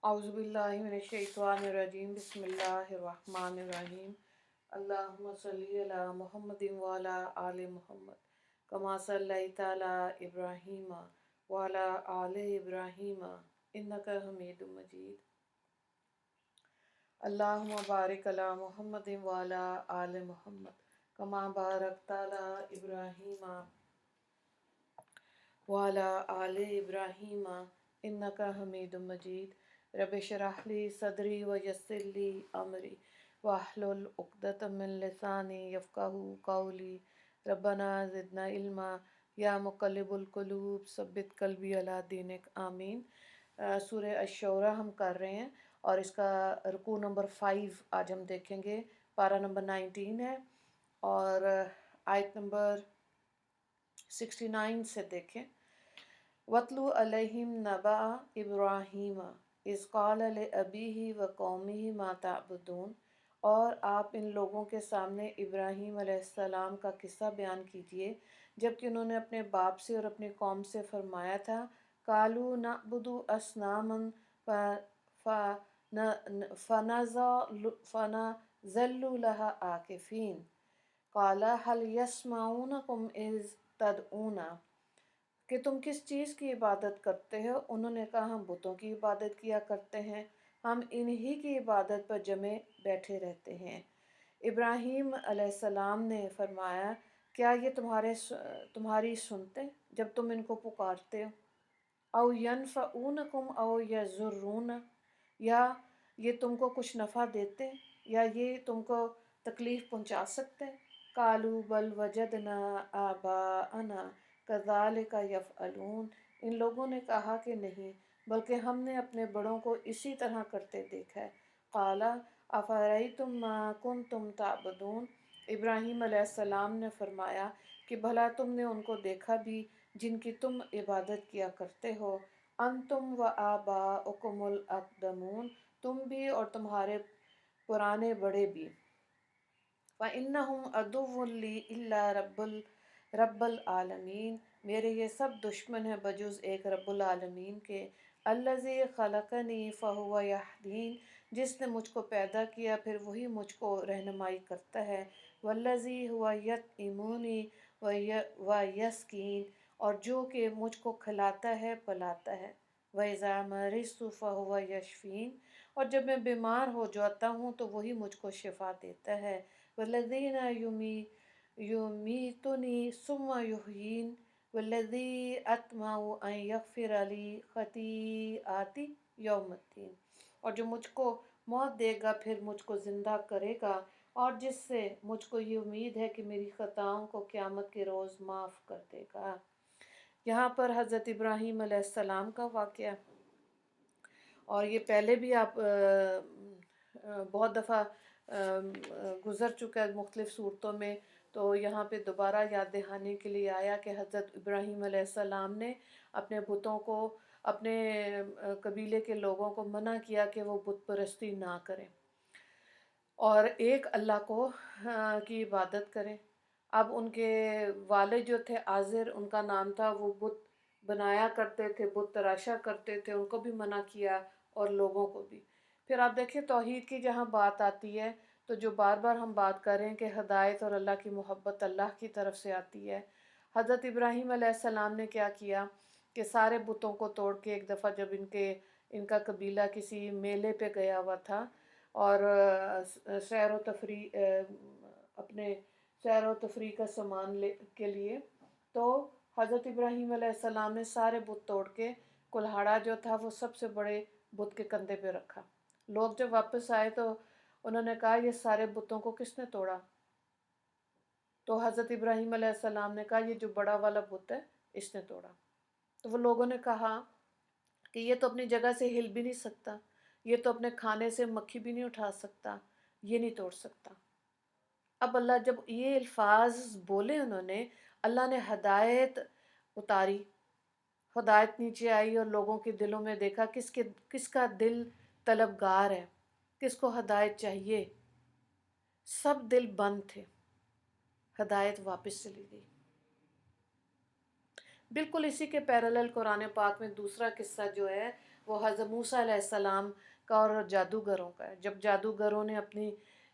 औज़ुबिल्लाहिमिनश्शैतानिर्रजीम बिस्मिल्लाहिर्रहमानिर्रहीम अल्लाहुम्मा सल्लि अला मुहम्मदिन व अला आलि मुहम्मद कमा सल्लैता अला इब्राहीम व अला आलि इब्राहीम इन्नका हमीदुम मजीद। अल्लाहुम्मा बारिक अला मुहम्मदिन व अला आलि मुहम्मद कमा बारकता अला इब्राहीम व अला आलि इब्राहीम इन्नका हमीदुम मजीद। रब्बि इश्रह ली सदरी व यस्सिर ली अमरी वाहलुल उक़दतम मिन लिसानी यफ़क़हू क़ौली। रब्बना ज़िदना इल्मा या मुक़ल्लिबुल क़ुलूब सब्बित क़ल्बी अला दीनिक आमीन। सूरह अश-शूरा हम कर रहे हैं और इसका रुकू नंबर 5 आज हम देखेंगे। पारा नंबर 19 है और आयत नंबर 69 से देखें। वतलु अलैहिम नबा इब्राहीम इज़ क़ाल लिअबीही व क़ौमिही मा तअबुदून। और आप इन लोगों के सामने इब्राहीम अलैहिस्सलाम का किस्सा बयान कीजिए जबकि उन्होंने अपने बाप से और अपनी कौम से फरमाया था, कालू नअबुदु असनामन फनज़ल्लु लहा आकिफ़ीन क़ाला हल यस्माऊनकुम इज़ तदऊना। कि तुम किस चीज़ की इबादत करते हो? उन्होंने कहा, हम बुतों की इबादत किया करते हैं, हम इन्हीं की इबादत पर जमे बैठे रहते हैं। इब्राहीम अलैहिस्सलाम ने फरमाया, क्या ये तुम्हारी सुनते जब तुम इनको पुकारते हो? औ यनफ़ऊनकुम औ यज़ुर्रून, या ये तुमको कुछ नफ़ा देते या ये तुमको तकलीफ़ पहुँचा सकते? कालू बल वजदना आबाअना कज़ालिका यफ़अलून। इन लोगों ने कहा कि नहीं, बल्कि हमने अपने बड़ों को इसी तरह करते देखा है। क़ाला अफ़रअय्तुम मा कुन्तुम ताबुदून। इब्राहीम अलैहिस्सलाम ने फरमाया कि भला तुमने उनको देखा भी जिनकी तुम इबादत किया करते हो। अंतुम व आबाउकुमुल अक़दमून, तुम भी और तुम्हारे पुराने बड़े भी। फ़इन्नहुम अदुव्वुन ली इल्ला रब्बुल आलमीन, मेरे ये सब दुश्मन हैं बजुज़ एक रब्बुल आलमीन के। अल्लज़ी ख़लक़नी फ़हुव यहदीन, जिसने मुझको पैदा किया फिर वही मुझको रहनुमाई करता है। वल्लज़ी हुवा यतइमुनी व यस्कीन, और जो कि मुझको खिलाता है पिलाता है। वइज़ा मरिज़्तु फ़हुव यशफ़ीन, और जब मैं बीमार हो जाता हूँ तो वही मुझको शिफ़ा देता है। वल्लज़ीना युमीतुनी सुम्मा युहयीन वल्लज़ी अत्मउ अन यग़फ़िर ली ख़तीआती यौमुद्दीन, और जो मुझको मौत देगा फिर मुझको ज़िंदा करेगा, और जिससे मुझको ये उम्मीद है कि मेरी ख़ताओं को क़यामत के रोज़ माफ़ कर देगा। यहाँ पर हज़रत इब्राहीम अलैहिस्सलाम का वाक़या, और ये पहले भी आप बहुत दफ़ा गुज़र चुका है मुख्तलिफ़ सूरतों में, तो यहाँ पे दोबारा याद दहानी के लिए आया कि हज़रत इब्राहीम अलैहिस्सलाम ने अपने बुतों को, अपने कबीले के लोगों को मना किया कि वो बुत परस्ती ना करें और एक अल्लाह को की इबादत करें। अब उनके वालिद जो थे आज़र उनका नाम था, वो बुत बनाया करते थे, बुत तराशा करते थे, उनको भी मना किया और लोगों को भी। फिर आप देखिए तौहीद की जहाँ बात आती है तो जो बार बार हम बात कर रहे हैं कि हदायत और अल्लाह की मोहब्बत अल्लाह की तरफ से आती है। हज़रत इब्राहीम अलैहिस्सलाम ने क्या किया कि सारे बुतों को तोड़ के, एक दफ़ा जब इनका कबीला किसी मेले पे गया हुआ था और सैर व तफरी अपने सैर व तफरी का सामान के लिए, तो हज़रत इब्राहीम अलैहिस्सलाम ने सारे बुत तोड़ के कुल्हाड़ा जो था वो सबसे बड़े बुत के कंधे पे रखा। लोग जब वापस आए तो उन्होंने कहा, ये सारे बुतों को किसने तोड़ा? तो हज़रत इब्राहीम अलैहिस्सलाम ने कहा, ये जो बड़ा वाला बुत है इसने तोड़ा। तो वो लोगों ने कहा कि ये तो अपनी जगह से हिल भी नहीं सकता, ये तो अपने खाने से मक्खी भी नहीं उठा सकता, ये नहीं तोड़ सकता। अब अल्लाह जब ये अल्फाज बोले उन्होंने, अल्लाह ने हदायत उतारी, हदायत नीचे आई और लोगों के दिलों में देखा किसका दिल तलबगार है, किसको हदायत चाहिए। सब दिल बंद थे, हदायत वापस चली गई। बिल्कुल इसी के पैरेलल कुरान पाक में दूसरा किस्सा जो है وہ حضرت موسیٰ علیہ السلام کا اور جادوگروں کا ہے۔ جب جادوگروں نے اپنی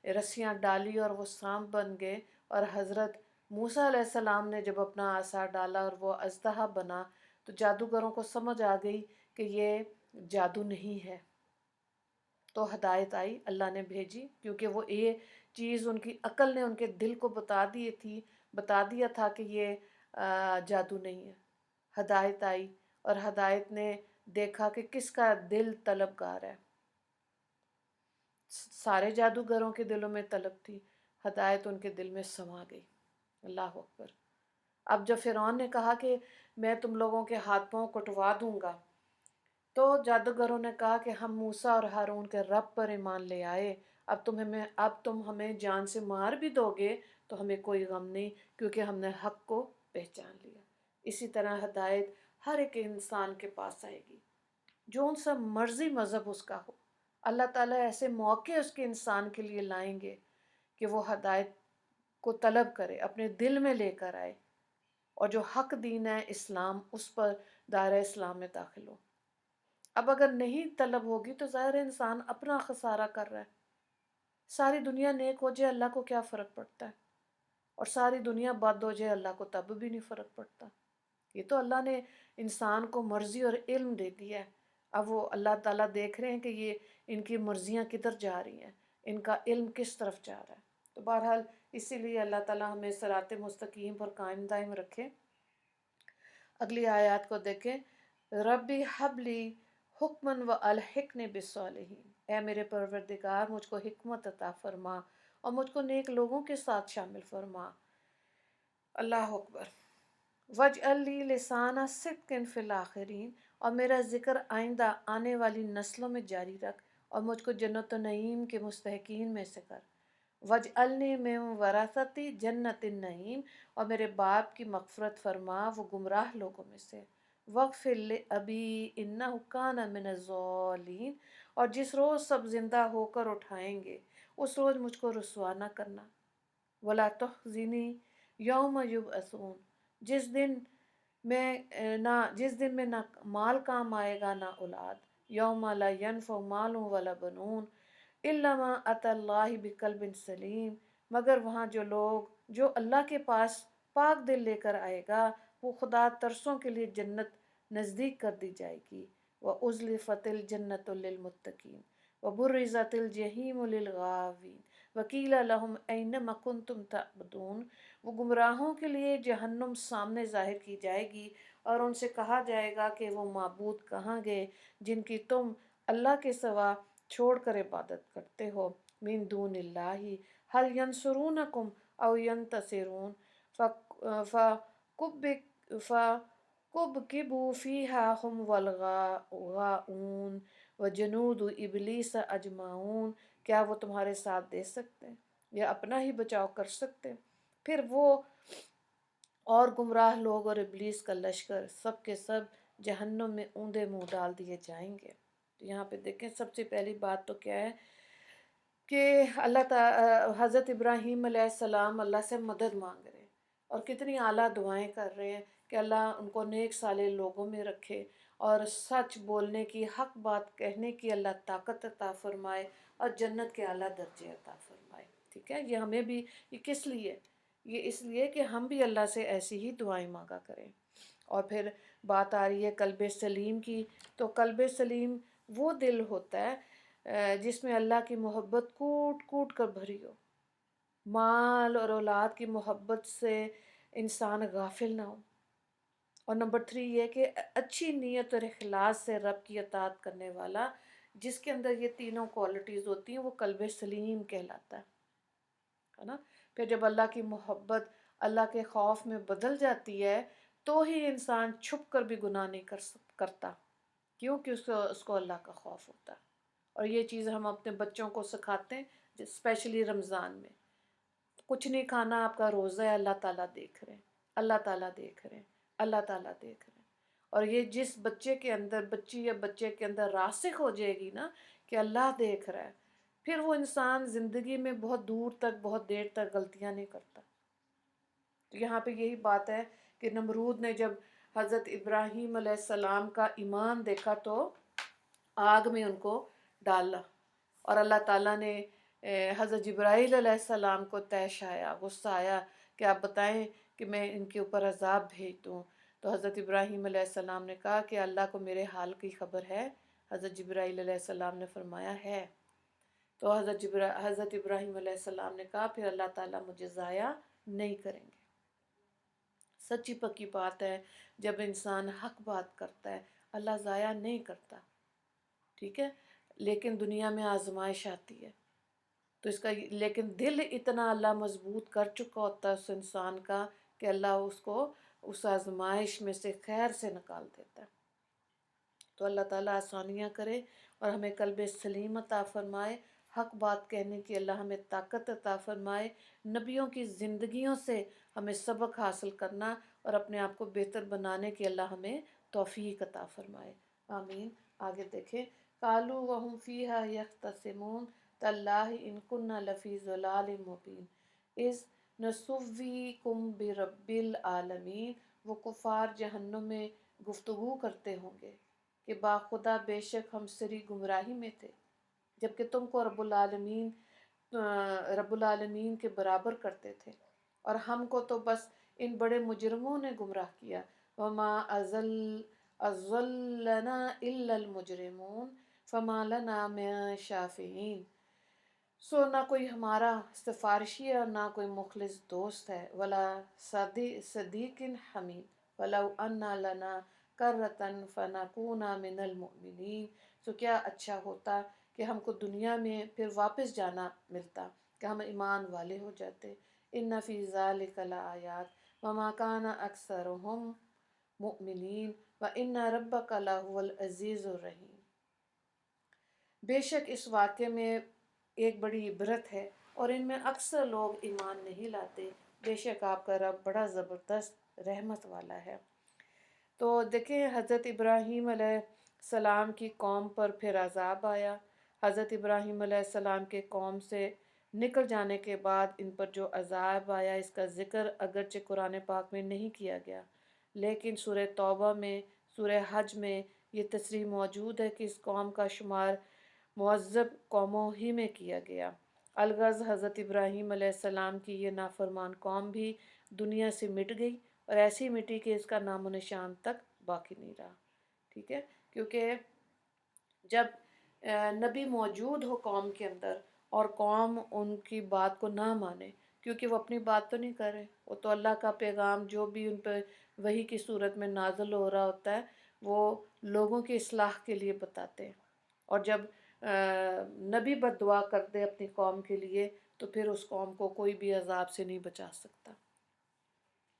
رسیاں ڈالی اور وہ سانپ بن گئے، اور حضرت موسیٰ علیہ السلام نے جب اپنا عصا ڈالا اور وہ اژدہا بنا، تو جادوگروں کو سمجھ آ گئی کہ یہ جادو نہیں ہے، تو ہدایت آئی، اللہ نے بھیجی، کیونکہ وہ یہ چیز ان کی عقل نے ان کے دل کو بتا دیا تھا کہ یہ جادو نہیں ہے۔ ہدایت آئی، اور ہدایت نے دیکھا کہ کس کا دل طلبگار ہے۔ سارے جادوگروں کے دلوں میں طلب تھی، ہدایت ان کے دل میں سما گئی۔ اللہ اکبر۔ اب جب فرعون نے کہا کہ میں تم لوگوں کے ہاتھ پاؤں کٹوا دوں گا، تو جادوگروں نے کہا کہ ہم موسیٰ اور ہارون کے رب پر ایمان لے آئے، اب تم ہمیں جان سے مار بھی دو گے تو ہمیں کوئی غم نہیں، کیونکہ ہم نے حق کو پہچان لیا۔ اسی طرح ہدایت ہر ایک انسان کے پاس آئے گی، جو ان سا مرضی مذہب اس کا ہو۔ اللہ تعالیٰ ایسے موقع اس کے انسان کے لیے لائیں گے کہ وہ ہدایت کو طلب کرے، اپنے دل میں لے کر آئے، اور جو حق دین ہے اسلام، اس پر دائرہ اسلام میں داخل ہو۔ اب اگر نہیں طلب ہوگی تو ظاہر ہے انسان اپنا خسارہ کر رہا ہے۔ ساری دنیا نیک ہو جائے اللہ کو کیا فرق پڑتا ہے، اور ساری دنیا بد ہو جائے اللہ کو تب بھی نہیں فرق پڑتا۔ یہ تو اللہ نے انسان کو مرضی اور علم دے دیا ہے۔ اب وہ اللہ تعالیٰ دیکھ رہے ہیں کہ یہ ان کی مرضیاں کدھر جا رہی ہیں، ان کا علم کس طرف جا رہا ہے۔ تو بہرحال اسی لیے اللہ تعالیٰ ہمیں صراط مستقیم پر قائم دائم رکھے۔ اگلی آیات کو دیکھیں۔ ربی حبلی حکمن و الحقنی بالصالحین، اے میرے پروردگار مجھ کو حکمت عطا فرما اور مجھ کو نیک لوگوں کے ساتھ شامل فرما۔ اللہ اکبر۔ وجعل لی لسان صدق فی الآخرین، اور میرا ذکر آئندہ آنے والی نسلوں میں جاری رکھ، اور مجھ کو جنت و نعیم کے مستحقین میں سے کر۔ وجعلنی من ورثۃ جنت النعیم، اور میرے باپ کی مغفرت فرما وہ گمراہ لوگوں میں سے۔ واغفر لأبی انہ کان من الضالین، اور جس روز سب زندہ ہو کر اٹھائیں گے اس روز مجھ کو رسوا نہ کرنا۔ ولا تخزنی یوم یبعثون، جس دن میں نہ مال کام آئے گا نہ اولاد۔ یوم لا ینفع مال ولا بنون الا من اتی اللہ بقلب سلیم، مگر وہاں جو اللہ کے پاس پاک دل لے کر آئے گا، وہ خدا ترسوں کے لیے جنت نزدیک کر دی جائے گی۔ وَأُزْلِفَتِ الْجَنَّةُ لِلْمُتَّقِينَ وَبُرِّزَتِ الْجَحِيمُ لِلْغَاوِينَ وَقِيلَ لَهُمْ أَيْنَ مَا كُنْتُمْ تَعْبُدُونَ، وہ گمراہوں کے لیے جہنم سامنے ظاہر کی جائے گی، اور ان سے کہا جائے گا کہ وہ معبود کہاں گئے جن کی تم اللہ کے سوا چھوڑ کر عبادت کرتے ہو۔ من دون اللہ هل ينصرونکم او ینتصرون فَكُبْكِبُوا فِيهَا هُمْ وَالْغَاؤُونَ وَجُنُودُ إِبْلِيسَ أَجْمَعُونَ، کیا وہ تمہارے ساتھ دے سکتے ہیں یا اپنا ہی بچاؤ کر سکتے ہیں؟ پھر وہ اور گمراہ لوگ اور ابلیس کا لشکر سب کے سب جہنم میں اوندے منہ ڈال دیے جائیں گے۔ تو یہاں پہ دیکھیں سب سے پہلی بات تو کیا ہے کہ حضرت ابراہیم علیہ السلام اللہ سے مدد مانگ رہے ہیں، اور کتنی اعلیٰ دعائیں کر رہے ہیں کہ اللہ ان کو نیک صالح لوگوں میں رکھے، اور سچ بولنے کی، حق بات کہنے کی اللہ طاقت عطا فرمائے، اور جنت کے اعلیٰ درجے عطا فرمائے۔ ٹھیک ہے، یہ ہمیں بھی، یہ کس لیے؟ یہ اس لیے کہ ہم بھی اللہ سے ایسی ہی دعائیں مانگا کریں۔ اور پھر بات آ رہی ہے قلب سلیم کی، تو قلب سلیم وہ دل ہوتا ہے جس میں اللہ کی محبت کوٹ کوٹ کر بھری ہو، مال اور اولاد کی محبت سے انسان غافل نہ ہو، اور نمبر 3 یہ کہ اچھی نیت اور اخلاص سے رب کی اطاعت کرنے والا، جس کے اندر یہ تینوں کوالٹیز ہوتی ہیں، وہ قلب سلیم کہلاتا ہے نا۔ پھر جب اللہ کی محبت اللہ کے خوف میں بدل جاتی ہے تو ہی انسان چھپ کر بھی گناہ نہیں کرتا، کیونکہ اس کو اللہ کا خوف ہوتا ہے۔ اور یہ چیز ہم اپنے بچوں کو سکھاتے ہیں، اسپیشلی رمضان میں۔ کچھ نہیں کھانا، آپ کا روزہ ہے، اللہ تعالیٰ دیکھ رہے ہیں، اللہ تعالیٰ دیکھ رہے ہیں، اللہ تعالیٰ دیکھ رہے ہیں۔ اور یہ جس بچے کے اندر، بچی یا بچے کے اندر راسخ ہو جائے گی نا کہ اللہ دیکھ رہا ہے، پھر وہ انسان زندگی میں بہت دور تک، بہت دیر تک غلطیاں نہیں کرتا۔ تو یہاں پہ یہی بات ہے کہ نمرود نے جب حضرت ابراہیم علیہ السلام کا ایمان دیکھا تو आग में उनको डाला। और अल्लाह ताला ने हज़रत जिब्राईल अलैहिस्सलाम को तैश आया, गुस्सा आया कि आप बताएं कि मैं इनके ऊपर अजाब भेज दूँ। तो हज़रत इब्राहीम अलैहिस्सलाम ने कहा कि अल्लाह को मेरे हाल की खबर है। हज़रत जिब्राईल अलैहिस्सलाम ने फरमाया है। तो हज़रत इब्राहीम अलैहिस्सलाम ने कहा फिर अल्लाह ताला मुझे ज़ाया नहीं करेंगे। सच्ची पक्की बात है, जब इंसान हक बात करता है अल्लाह ज़ाया नहीं करता, ठीक है। लेकिन दुनिया में आजमाइश आती है, तो इसका लेकिन दिल इतना अल्लाह मजबूत कर चुका होता है उस इंसान का कि अल्लाह उसको उस आजमाइश में से खैर से निकाल देता है। तो अल्लाह ताला आसानियाँ करे और हमें कल्ब सलीम अता फरमाए, हक बात कहने की अल्लाह हमें ताकत अता फरमाए, नबियों की ज़िंदगियों से हमें सबक हासिल करना और अपने आप को बेहतर बनाने की अल्लाह हमें तौफीक अता फरमाए, आमीन। आगे देखें, कालू वहुम फ़ीहा यख्तसिमून तल्लाहि इन कुन्ना लफ़ी ज़लालिम मुबीन इज़ नसुव्वीकुम बिरब्बिल आलमीन। वो कुफ़ार जहन्नुम में गुफ्तगू करते होंगे कि बाखुदा बेशक हम सरी गुमराही में थे, जबकि तुमको रब्बुल आलमीन के बराबर करते थे, और हमको तो बस इन बड़े मुजरमों ने गुमराह किया। वमा अज़ल्लना इल्लल मुजरिमून फमा लना मिन शाफ़िईन। सो ना कोई हमारा सिफारशी है और ना कोई मुखलिस दोस्त है। वला सदीकिन हमीद वलौ अन्ना लना करतन फनकूना मिनल मुमिनीन। सो क्या अच्छा होता कि हमको दुनिया में फिर वापस जाना मिलता, कि हम ईमान वाले हो जाते। इन्ना फ़ी ज़ालिका लआयात वमा काना अक्सरुहुम मुमिनीन व इन्ना रब्बका लहुवल अज़ीज़ुर रहीम। बेशक इस वाक़े में एक बड़ी इबरत है और इनमें अक्सर लोग ईमान नहीं लाते। बेशक आपका रब बड़ा ज़बरदस्त रहमत वाला है। तो देखिए, हज़रत इब्राहीम अलैहिस्सलाम की कौम पर फिर अज़ाब आया। हज़रत इब्राहीम अलैहिस्सलाम के कौम से निकल जाने के बाद इन पर जो अज़ाब आया, इसका ज़िक्र अगरचे कुरान पाक में नहीं किया गया, लेकिन सूरह तौबा में, सूरह हज में ये तस्रीह मौजूद है कि इस कौम का शुमार मुअज़्ज़ब कौमों ही में किया गया। अलगज़ हज़रत इब्राहीम अलैहिस्सलाम की ये नाफरमान कौम भी दुनिया से मिट गई, और ऐसी मिट्टी कि इसका नामो निशान तक बाकी नहीं रहा, ठीक है। क्योंकि जब नबी मौजूद हो कौम के अंदर और कौम उनकी बात को ना माने, क्योंकि वो अपनी बात तो नहीं कर रहे, वो तो अल्लाह का पैगाम जो भी उन पर वही की सूरत में नाज़िल हो रहा होता है वो लोगों की इस्लाह के लिए बताते हैं। और जब नबी बद्दुआ कर दे अपनी कौम के लिए, तो फिर उस कौम को कोई भी अजाब से नहीं बचा सकता।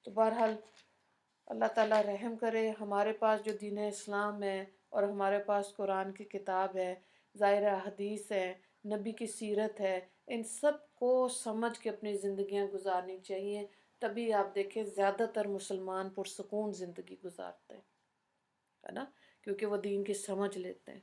तो बहरहाल अल्लाह ताला रहम करे। हमारे पास जो दीन इस्लाम है और हमारे पास कुरान की किताब है, ज़ाहिर हदीस है, नबी की सीरत है, इन सब को समझ के अपनी ज़िंदगियाँ गुजारनी चाहिए। तभी आप देखें ज़्यादातर मुसलमान पुरसकून ज़िंदगी गुजारते हैं, है ना, क्योंकि वो दीन की समझ लेते हैं।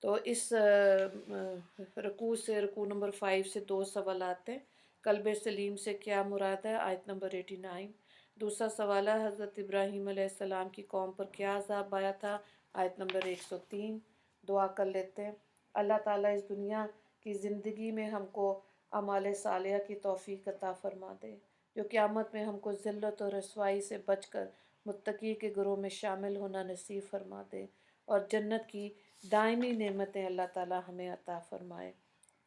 तो इस रकू से, रकू नंबर 5 से दो सवाल आते हैं। कल्ब सलीम से क्या मुराद है, आयत नंबर 89। दूसरा सवाल है हज़रत इब्राहीम अलैहिस्सलाम की कौम पर क्या अज़ाब आया था, आयत नंबर 103। दुआ कर लेते हैं, अल्लाह ताला इस दुनिया की ज़िंदगी में हमको अमाल सालिहा की तौफ़ीक अता फ़रमा दे, जो क़यामत में हमको ज़िल्लत और रसवाई से बचकर मुत्तकी के ग्रोह में शामिल होना नसीब फरमा दे, और जन्नत की दायमी नेमतें अल्लाह ताला हमें अता फ़रमाए।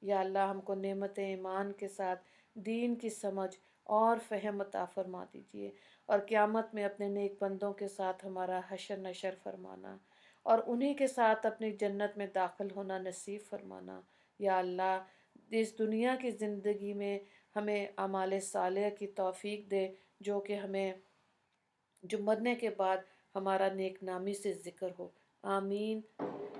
या अल्लाह हमको नेमत ईमान के साथ दीन की समझ और फ़हम अता फ़रमा दीजिए, और क़यामत में अपने नेक बंदों के साथ हमारा हशर नशर फरमाना और उन्हीं के साथ अपनी जन्नत में दाखिल होना नसीब फरमाना। या अल्लाह इस दुनिया की ज़िंदगी में हमें अमाल सालिह की तौफ़ीक दे, जो कि हमें जो मरने के बाद हमारा नेक नामी से ज़िक्र हो। आमीन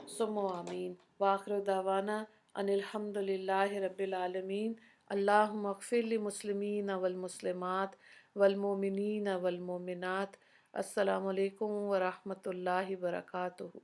सुम्मा आमीन। वाखिर दावाना अनिल हम्दुलिल्लाहि रब्बिल आलमीन। अल्लाहुम्मा अग़फ़िर लिल मुस्लिमीन वल मुस्लिमात वल मोमिनीन वल मोमिनात। अस्सलामु अलैकुम व रहमतुल्लाहि व बरकातुहू।